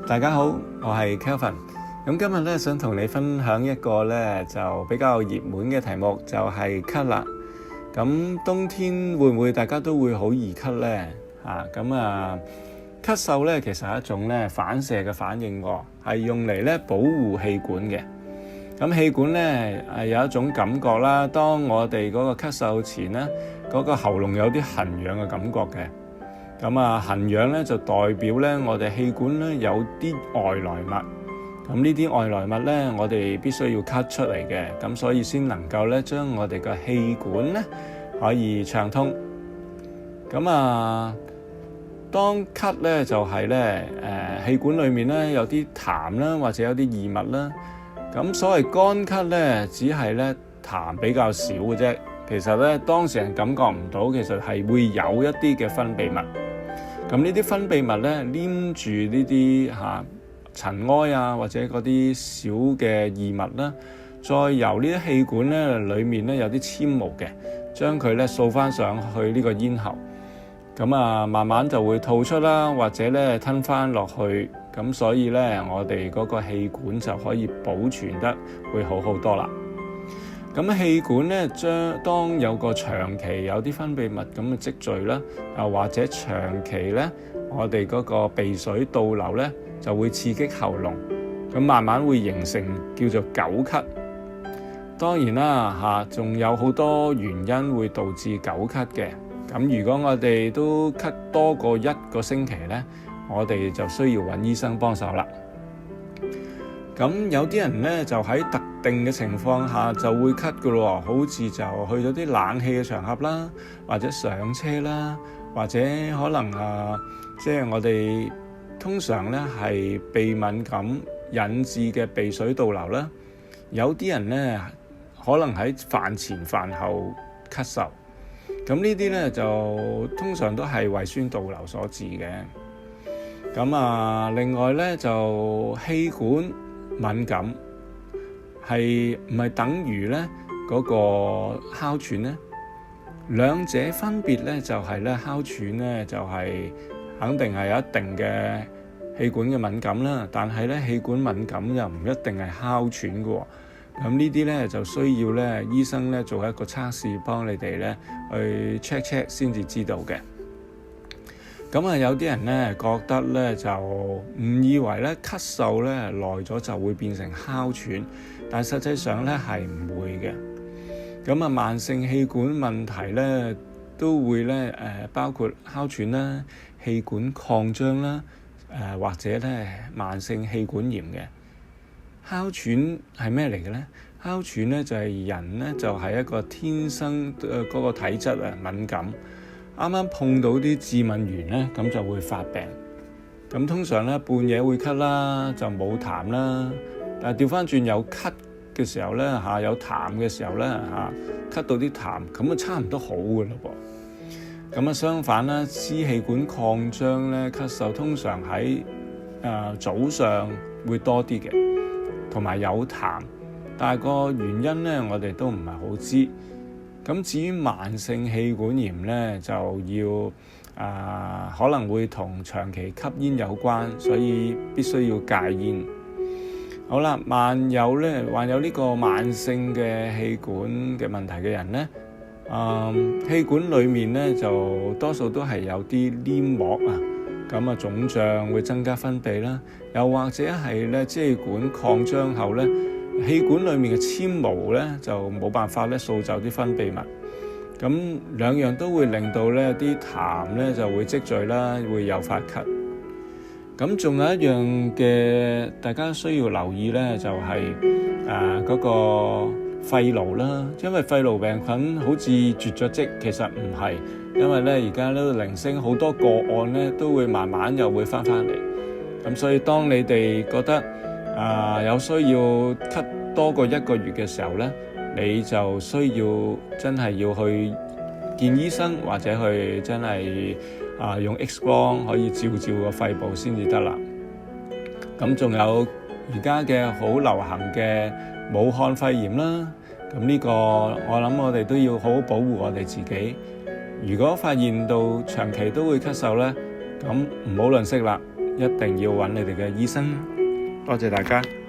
大家好，我係 Kelvin。咁今日咧想同你分享一個咧就比較熱門嘅題目，就係咳啦。咁冬天會唔會大家都會好易咳呢？咳嗽咧其實係一種咧反射嘅反應喎，係用嚟咧保護氣管嘅。咁氣管咧有一種感覺啦，當我哋嗰個咳嗽前咧，嗰個喉嚨有啲痕癢嘅感覺嘅。痕癢咧就代表咧我哋氣管咧有啲外來物。咁呢啲外來物咧，我哋必須要咳出嚟嘅，咁所以先能夠咧將我哋嘅氣管咧可以暢通。當咳咧就係咧氣管裡面咧有啲痰啦，或者有啲異物啦。咁所謂乾咳咧，只係咧痰比較少嘅啫。其實咧當事人感覺唔到，其實係會有一啲嘅分泌物。咁呢啲分泌物咧黏住呢啲塵埃啊，或者嗰啲小嘅異物啦，再由呢啲氣管咧裡面咧有啲纖毛嘅，將佢咧掃翻上去呢個咽喉。慢慢就會吐出啦，或者咧吞翻落去。咁所以咧，我哋嗰個氣管就可以保存得會好好多啦。咁氣管咧，當有個長期有啲分泌物咁嘅積聚啦，或者長期咧，我哋嗰個鼻水倒流咧，就會刺激喉嚨，咁慢慢會形成叫做久咳。當然啦，仲有好多原因會導致久咳嘅。咁如果我哋都咳多過1個星期咧，我哋就需要揾醫生幫手啦。咁有啲人咧就喺特定嘅情況下就會咳㗎咯，好似就去咗啲冷氣嘅場合啦，或者上車啦，或者可能即係我哋通常咧係鼻敏感引致嘅鼻水倒流啦。有啲人咧可能喺飯前飯後咳嗽，咁呢啲咧就通常都係胃酸倒流所致嘅。另外咧就氣管敏感係唔係等於咧嗰個哮喘呢？兩者分別咧就係咧哮喘咧就係肯定係有一定嘅氣管嘅敏感啦，但係咧氣管敏感又唔一定係哮喘嘅喎。咁呢啲咧就需要咧醫生咧做一個測試，幫你哋咧去 check 先至知道嘅。有啲人咧覺得咧就誤以為咧咳嗽咧耐咗就會變成哮喘，但實際上咧係唔會嘅。慢性氣管問題咧都會咧包括哮喘啦、氣管擴張啦，或者咧慢性氣管炎嘅。哮喘係咩嚟嘅咧？哮喘咧就係人咧就係一個天生嗰個體質敏感。啱啱碰到啲致敏原咧，咁就會發病。咁通常咧半夜會咳啦，就冇痰啦。但係調翻轉有咳嘅時候咧有痰嘅時候咧咳到啲痰，咁差唔多好嘅咯噃。相反啦，支氣管擴張咧咳嗽通常喺早上會多啲嘅，同埋有痰。但係個原因咧，我哋都唔係好知。咁至於慢性氣管炎咧，就要可能會同長期吸煙有關，所以必須要戒煙。好啦，患有呢個慢性嘅氣管嘅問題嘅人咧，氣管裡面咧就多數都係有啲黏膜腫脹會增加分泌啦，又或者係咧支氣管擴張後咧，氣管裡面嘅纖毛咧就冇辦法咧掃走啲分泌物，咁兩樣都會令到咧啲痰咧就會積聚啦，會誘發咳。咁仲有一樣嘅大家需要留意咧，就係嗰個肺癆啦，因為肺癆病菌好似絕咗跡，其實唔係，因為咧而家呢個零星好多個案咧都會慢慢又會翻嚟。咁所以當你哋覺得有需要咳多過1個月嘅時候咧，你就需要真係要去見醫生，或者去真係用 X 光可以照個肺部先至得啦。咁仲有而家嘅好流行嘅武漢肺炎啦，咁呢個我諗我哋都要好好保護我哋自己。如果發現到長期都會咳嗽咧，咁唔好吝嗇啦，一定要揾你哋嘅醫生。多謝大家。